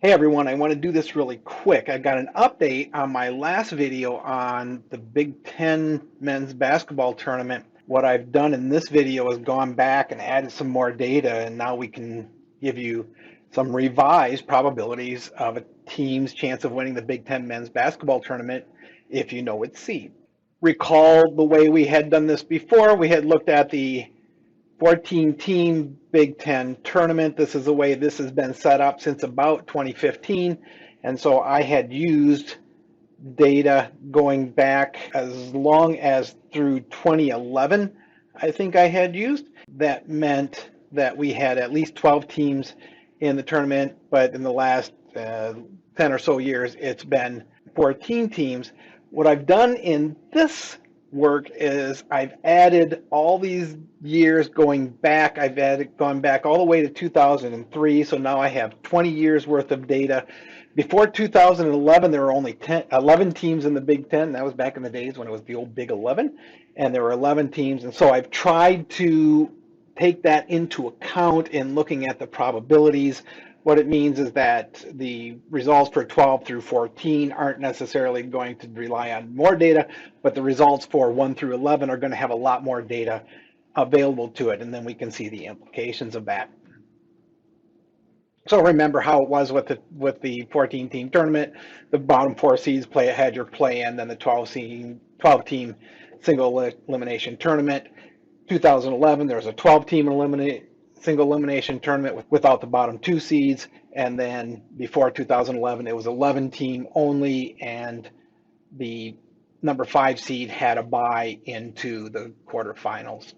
Hey everyone, I want to do this really quick. I got an update on my last video on the Big Ten men's basketball tournament. What I've done in this video is gone back and added some more data, and now we can give you some revised probabilities of a team's chance of winning the Big Ten men's basketball tournament if you know its seed. Recall the way we had done this before. We had looked at the 14-team Big Ten tournament. This is the way this has been set up since about 2015. And so I had used data going back as long as through 2011, I think I had used. That meant that we had at least 12 teams in the tournament, but in the last 10 or so years, it's been 14 teams. What I've done in this work is I've added all these years going back. Gone back all the way to 2003. So now I have 20 years worth of data. Before 2011, there were only 11 teams in the Big Ten. That was back in the days when it was the old Big 11, and there were 11 teams. And so I've tried to take that into account in looking at the probabilities. What it means is that the results for 12 through 14 aren't necessarily going to rely on more data, but the results for 1 through 11 are going to have a lot more data available to it, and then we can see the implications of that. So remember how it was with the 14-team tournament. The bottom 4 seeds had your play-in, then the 12-team single elimination tournament. 2011, there was a 12-team single elimination tournament without the bottom 2 seeds, and then before 2011, it was 11-team only, and the number 5 seed had a bye into the quarterfinals.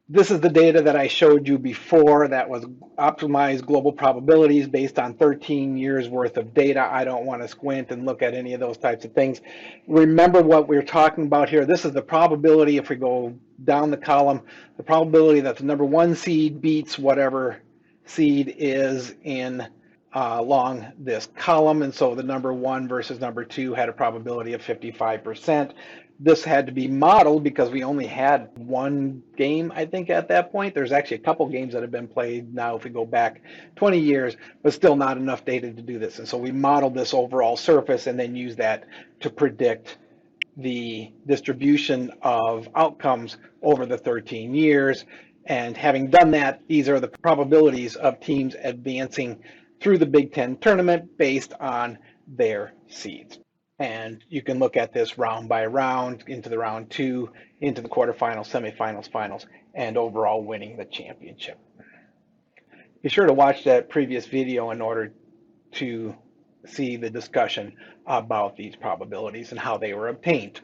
This is the data that I showed you before. That was optimized global probabilities based on 13 years worth of data. I don't want to squint and look at any of those types of things. Remember what we're talking about here. This is the probability, if we go down the column, the probability that the number 1 seed beats whatever seed is in along this column. And so the number 1 versus number 2 had a probability of 55%. This had to be modeled because we only had one game, I think, at that point. There's actually a couple games that have been played now if we go back 20 years, but still not enough data to do this. And so we modeled this overall surface and then used that to predict the distribution of outcomes over the 13 years. And having done that, these are the probabilities of teams advancing through the Big Ten tournament based on their seeds. And you can look at this round by round, into the round 2, into the quarterfinals, semifinals, finals, and overall winning the championship. Be sure to watch that previous video in order to see the discussion about these probabilities and how they were obtained.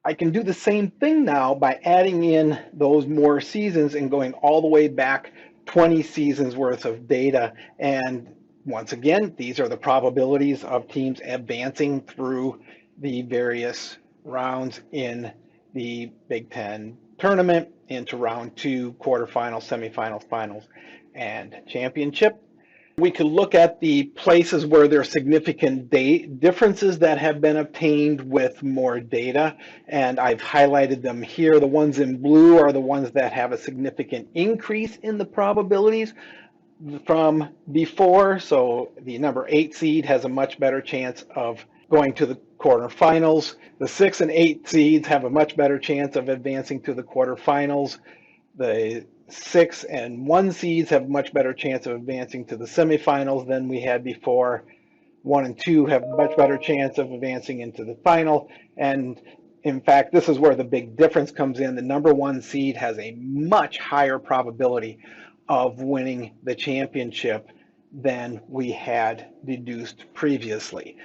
I can do the same thing now by adding in those more seasons and going all the way back 20 seasons worth of data. And once again, these are the probabilities of teams advancing through the various rounds in the Big Ten tournament into round 2, quarterfinals, semifinals, finals, and championship. We could look at the places where there are significant differences that have been obtained with more data, and I've highlighted them here. The ones in blue are the ones that have a significant increase in the probabilities from before. So the number 8 seed has a much better chance of going to the quarterfinals. The 6 and 8 seeds have a much better chance of advancing to the quarterfinals. The 6 and 1 seeds have a much better chance of advancing to the semifinals than we had before. 1 and 2 have a much better chance of advancing into the final. And in fact, this is where the big difference comes in. The number 1 seed has a much higher probability of winning the championship than we had deduced previously.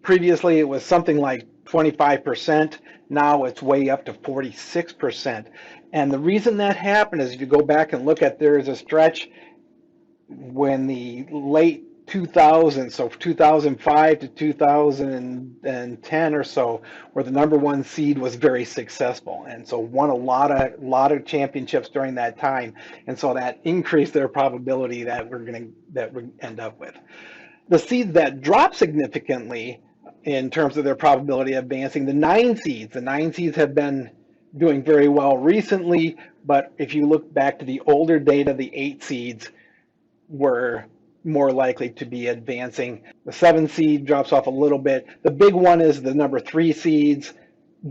Previously, it was something like 25%. Now it's way up to 46%. And the reason that happened is if you go back and look at, there is a stretch when the late 2000s, so 2005 to 2010 or so, where the number 1 seed was very successful, and so won a lot of championships during that time, and so that increased their probability that we end up with. The seeds that drop significantly in terms of their probability of advancing, the 9 seeds. The 9 seeds have been doing very well recently, but if you look back to the older data, the 8 seeds were more likely to be advancing. The 7 seed drops off a little bit. The big one is the number 3 seeds.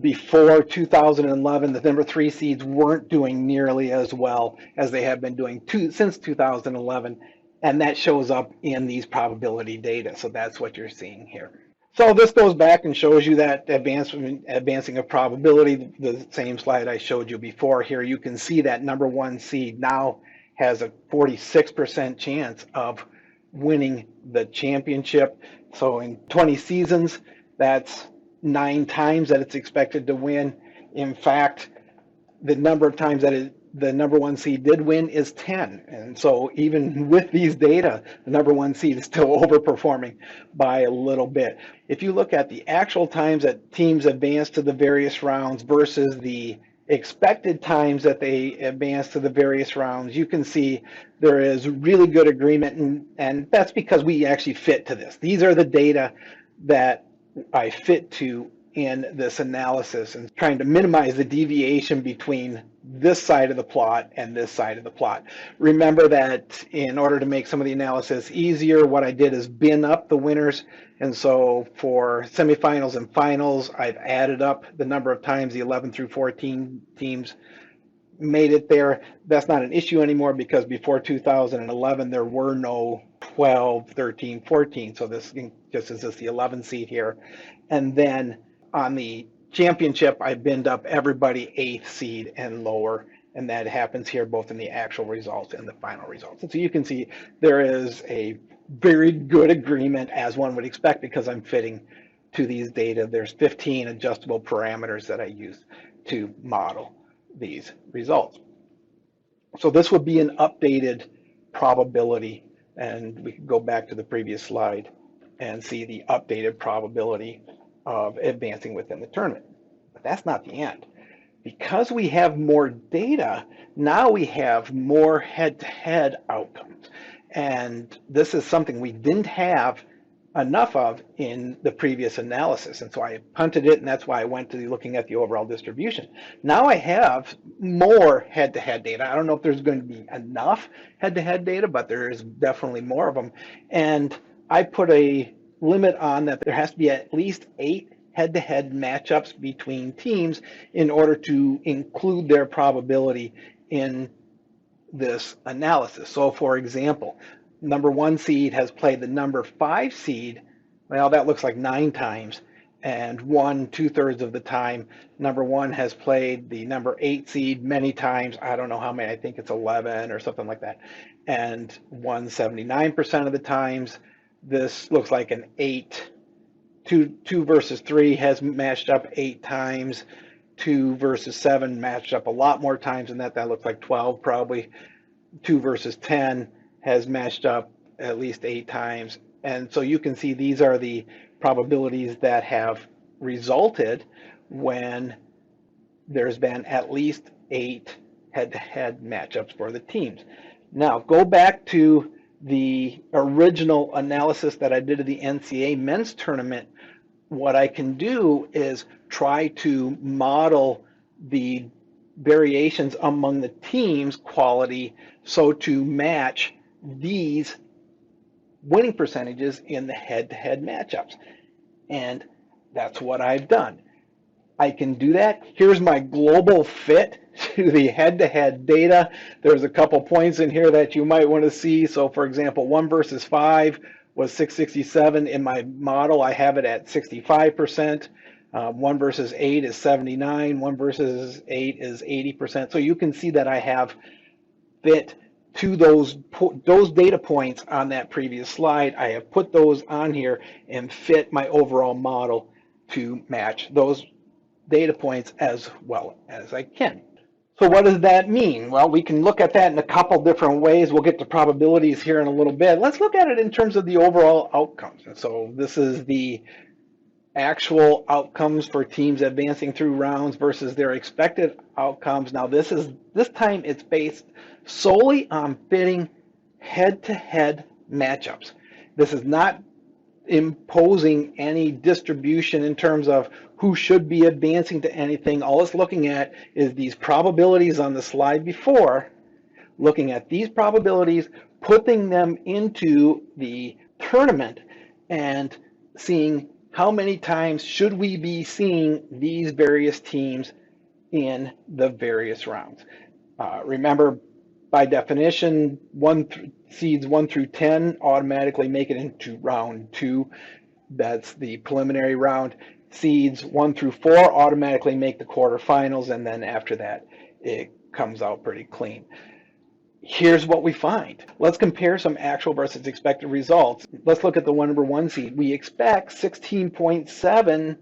Before 2011, the number 3 seeds weren't doing nearly as well as they have been doing since 2011, and that shows up in these probability data. So that's what you're seeing here. So this goes back and shows you that advancing of probability, the same slide I showed you before. Here you can see that number 1 seed now has a 46% chance of winning the championship. So in 20 seasons, that's 9 times that it's expected to win. In fact, the number of times that the number 1 seed did win is 10. And so even with these data, the number 1 seed is still overperforming by a little bit. If you look at the actual times that teams advance to the various rounds versus the expected times that they advance to the various rounds, you can see there is really good agreement, and that's because we actually fit to this. These are the data that I fit to in this analysis, and trying to minimize the deviation between this side of the plot and this side of the plot. Remember that in order to make some of the analysis easier, what I did is bin up the winners. And so for semifinals and finals, I've added up the number of times the 11 through 14 teams made it there. That's not an issue anymore because before 2011, there were no 12, 13, 14. So this just is the 11 seed here. And then on the championship, I binned up everybody 8th seed and lower. And that happens here both in the actual results and the final results. And so you can see there is a very good agreement, as one would expect, because I'm fitting to these data. There's 15 adjustable parameters that I use to model these results. So this would be an updated probability, and we can go back to the previous slide and see the updated probability of advancing within the tournament. But that's not the end. Because we have more data, now we have more head-to-head outcomes. And this is something we didn't have enough of in the previous analysis. And so I punted it, and that's why I went to looking at the overall distribution. Now I have more head-to-head data. I don't know if there's going to be enough head-to-head data, but there is definitely more of them. And I put a limit on that there has to be at least 8 head-to-head matchups between teams in order to include their probability in this analysis. So for example, number 1 seed has played the number 5 seed. Well, that looks like 9 times, and won 2/3 of the time. Number 1 has played the number 8 seed many times. I don't know how many, I think it's 11 or something like that, and won 79% of the times. This looks like an 8. 2 versus 3 has matched up 8 times. 2 versus 7 matched up a lot more times than that. That looks like 12 probably. 2 versus 10 has matched up at least 8 times. And so you can see these are the probabilities that have resulted when there's been at least 8 head-to-head matchups for the teams. Now go back to the original analysis that I did of the NCAA men's tournament. What I can do is try to model the variations among the teams' quality so to match these winning percentages in the head-to-head matchups. And that's what I've done. I can do that. Here's my global fit to the head-to-head data. There's a couple points in here that you might want to see. So for example, 1 versus 5 was 667. In my model, I have it at 65%. 1 versus 8 is 79. 1 versus 8 is 80%. So you can see that I have fit to those data points on that previous slide. I have put those on here and fit my overall model to match those data points as well as I can. So what does that mean? Well, we can look at that in a couple different ways. We'll get to probabilities here in a little bit. Let's look at it in terms of the overall outcomes. And so this is the actual outcomes for teams advancing through rounds versus their expected outcomes. Now this time it's based solely on fitting head-to-head matchups. This is not imposing any distribution in terms of who should be advancing to anything. All it's looking at is these probabilities on the slide before, looking at these probabilities putting them into the tournament and seeing how many times should we be seeing these various teams in the various rounds. Remember, by definition, seeds 1 through 10 automatically make it into round 2. That's the preliminary round. Seeds 1 through 4 automatically make the quarterfinals, and then after that, it comes out pretty clean. Here's what we find. Let's compare some actual versus expected results. Let's look at the number 1 seed. We expect 16.7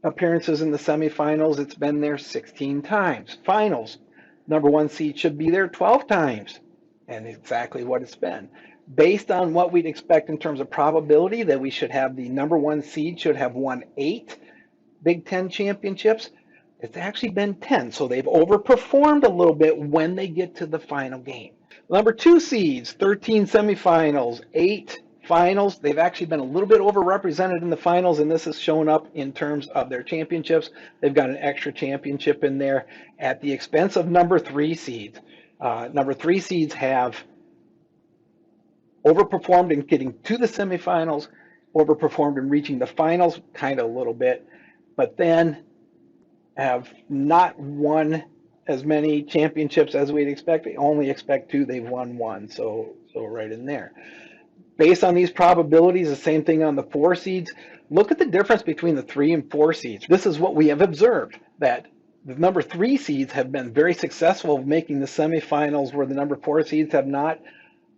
appearances in the semifinals. It's been there 16 times. Finals, number 1 seed should be there 12 times, and exactly what it's been. Based on what we'd expect in terms of probability that we should have, the number 1 seed should have won 8 Big Ten championships. It's actually been 10, so they've overperformed a little bit when they get to the final game. Number 2 seeds, 13 semifinals, 8 finals. They've actually been a little bit overrepresented in the finals, and this has shown up in terms of their championships. They've got an extra championship in there at the expense of number 3 seeds. Number 3 seeds have overperformed in getting to the semifinals, overperformed in reaching the finals, kind of a little bit, but then have not won as many championships as we'd expect. We only expect 2. They've won 1, so right in there. Based on these probabilities, the same thing on the 4 seeds. Look at the difference between the 3 and 4 seeds. This is what we have observed, that the number 3 seeds have been very successful making the semifinals where the number 4 seeds have not.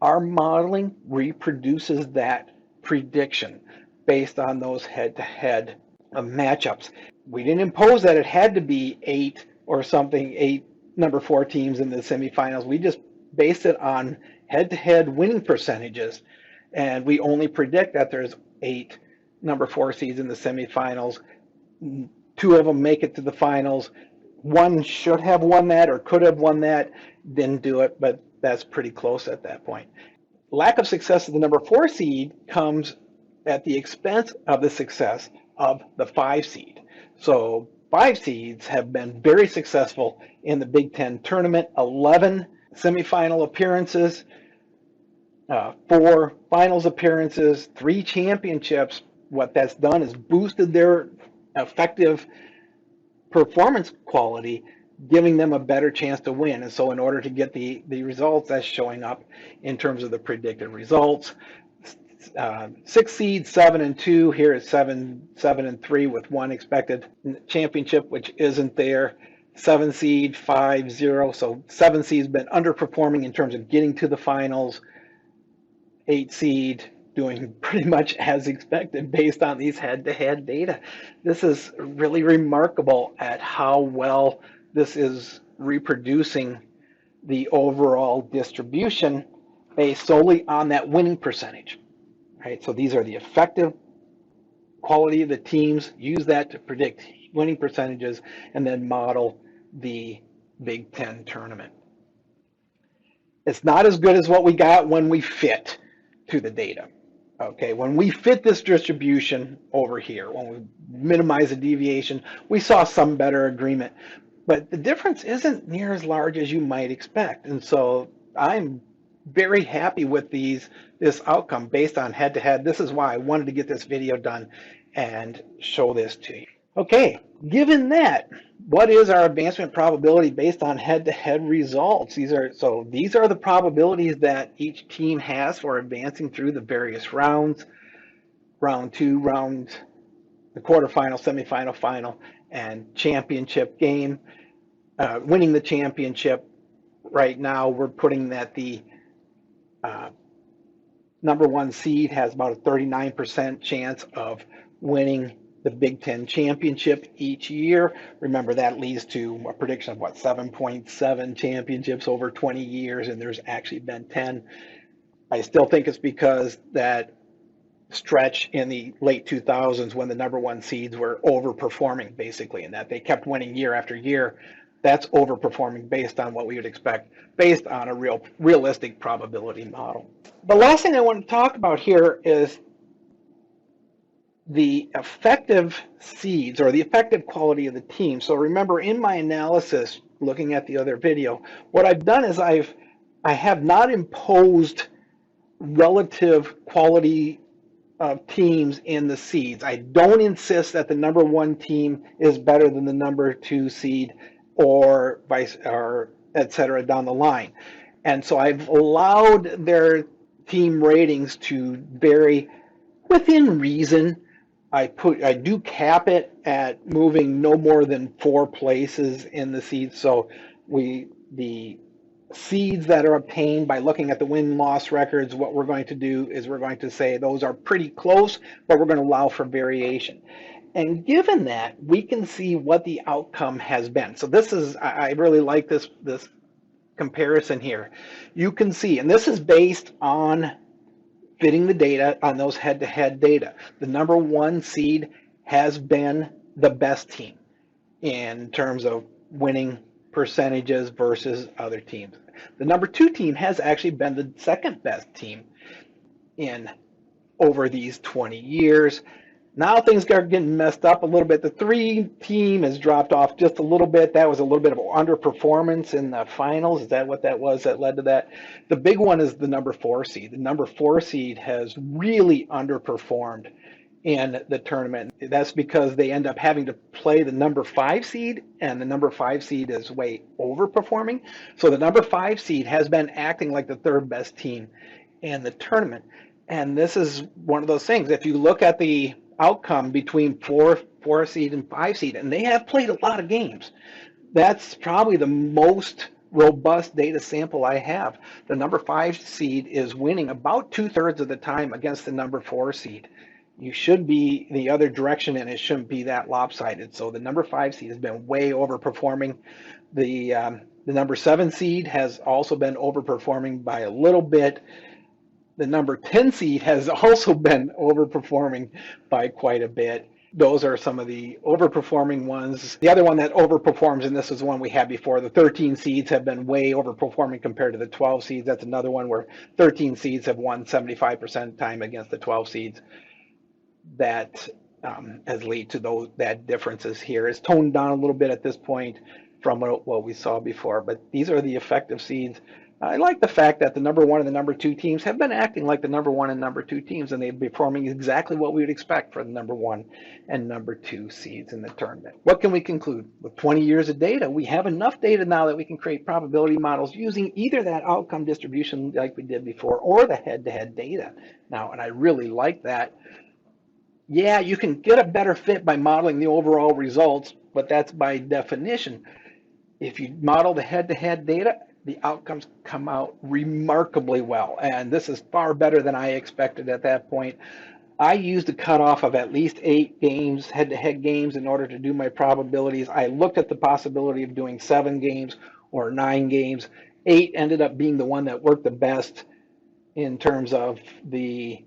Our modeling reproduces that prediction based on those head-to-head matchups. We didn't impose that it had to be 8 or something, 8 number 4 teams in the semifinals. We just based it on head-to-head winning percentages, and we only predict that there's 8 number 4 seeds in the semifinals. 2 of them make it to the finals. 1 should have won that or could have won that, didn't do it, but that's pretty close at that point. Lack of success of the number 4 seed comes at the expense of the success of the 5 seed. So 5 seeds have been very successful in the Big Ten tournament, 11 semifinal appearances, 4 finals appearances, 3 championships. What that's done is boosted their effective performance quality, giving them a better chance to win. And so in order to get the results, that's showing up in terms of the predicted results. 6 seeds, 7 and 2. Here is 7 and 3 with 1 expected championship, which isn't there. 7 seed, 5, 0. So 7 seeds been underperforming in terms of getting to the finals. 8 seed doing pretty much as expected based on these head-to-head data. This is really remarkable at how well this is reproducing the overall distribution based solely on that winning percentage. Right? So these are the effective quality of the teams. Use that to predict winning percentages and then model the Big Ten tournament. It's not as good as what we got when we fit to the data. Okay, when we fit this distribution over here, when we minimize the deviation, we saw some better agreement, but the difference isn't near as large as you might expect. And so I'm very happy with this outcome based on head-to-head. This is why I wanted to get this video done and show this to you. Okay, given that, what is our advancement probability based on head-to-head results? These are the probabilities that each team has for advancing through the various rounds, round 2, the quarterfinal, semifinal, final, and championship game. Winning the championship, right now we're putting that the number 1 seed has about a 39% chance of winning the Big Ten championship each year. Remember, that leads to a prediction of 7.7 championships over 20 years, and there's actually been 10. I still think it's because that stretch in the late 2000s when the number 1 seeds were overperforming basically, and that they kept winning year after year. That's overperforming based on what we would expect, based on a realistic probability model. The last thing I want to talk about here is the effective seeds or the effective quality of the team. So remember, in my analysis, looking at the other video, what I've done is I have not imposed relative quality of teams in the seeds. I don't insist that the number one team is better than the number two seed or vice or et cetera down the line. And so I've allowed their team ratings to vary within reason. I do cap it at moving no more than 4 places in the seeds. So the seeds that are obtained by looking at the win-loss records, what we're going to do is we're going to say those are pretty close, but we're going to allow for variation. And given that, we can see what the outcome has been. So this is, I really like this comparison here. You can see, and this is based on fitting the data on those head-to-head data. The number one seed has been the best team in terms of winning percentages versus other teams. The number two team has actually been the second best team in over these 20 years. Now things are getting messed up a little bit. The three team has dropped off just a little bit. That was a little bit of underperformance in the finals. Is that what that was that led to that? The big one is the number four seed. The number four seed has really underperformed in the tournament. That's because they end up having to play the number five seed, and the number five seed is way overperforming. So the number five seed has been acting like the third best team in the tournament. And this is one of those things. If you look at the outcome between four seed and five seed, and they have played a lot of games, that's probably the most robust data sample I have. The number five seed is winning about 2/3 of the time against the number four seed. You should be the other direction, and it shouldn't be that lopsided. So the number five seed has been way overperforming. The number seven seed has also been overperforming by a little bit. The number 10 seed has also been overperforming by quite a bit. Those are some of the overperforming ones. The other one that overperforms, and this is the one we had before, the 13 seeds have been way overperforming compared to the 12 seeds. That's another one where 13 seeds have won 75% of the time against the 12 seeds. That has led to that differences here. It's toned down a little bit at this point from what we saw before, but these are the effective seeds. I like the fact that the number one and the number two teams have been acting like the number one and number two teams, and they've been performing exactly what we would expect for the number one and number two seeds in the tournament. What can we conclude? With 20 years of data, we have enough data now that we can create probability models using either that outcome distribution like we did before or the head-to-head data now, and I really like that. Yeah, you can get a better fit by modeling the overall results, but that's by definition. If you model the head-to-head data, the outcomes come out remarkably well. And this is far better than I expected at that point. I used a cutoff of at least 8 games, head-to-head games, in order to do my probabilities. I looked at the possibility of doing 7 games or 9 games. 8 ended up being the one that worked the best in terms of the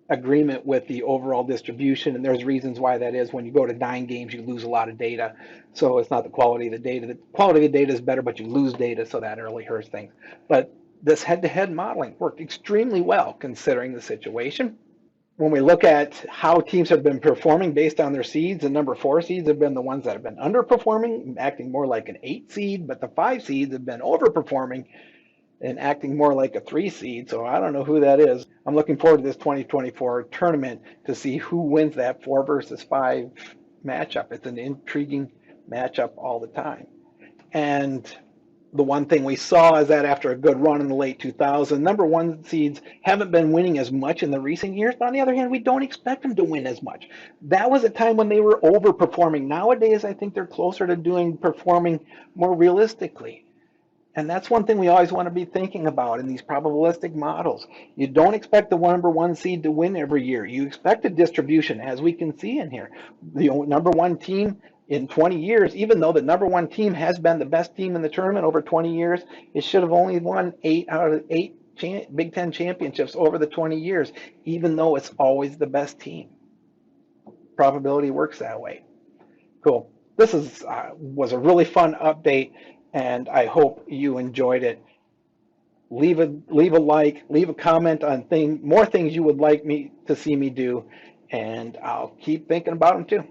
agreement with the overall distribution, and there's reasons why that is. When you go to 9 games, you lose a lot of data, so it's not the quality of the data. The quality of the data is better, but you lose data, so that really hurts things. But this head-to-head modeling worked extremely well considering the situation. When we look at how teams have been performing based on their seeds, the number 4 seeds have been the ones that have been underperforming, acting more like an 8 seed, but the 5 seeds have been overperforming and acting more like a 3 seed. So I don't know who that is. I'm looking forward to this 2024 tournament to see who wins that 4 versus 5 matchup. It's an intriguing matchup all the time. And the one thing we saw is that after a good run in the late 2000s, number 1 seeds haven't been winning as much in the recent years. But on the other hand, we don't expect them to win as much. That was a time when they were overperforming. Nowadays, I think they're closer to performing more realistically. And that's one thing we always want to be thinking about in these probabilistic models. You don't expect the number 1 seed to win every year. You expect a distribution, as we can see in here. The number 1 team in 20 years, even though the number 1 team has been the best team in the tournament over 20 years, it should have only won 8 out of 8 Big Ten championships over the 20 years, even though it's always the best team. Probability works that way. Cool. This was a really fun update, and I hope you enjoyed it. Leave a like, leave a comment on more things you would like me to see me do, and I'll keep thinking about them too.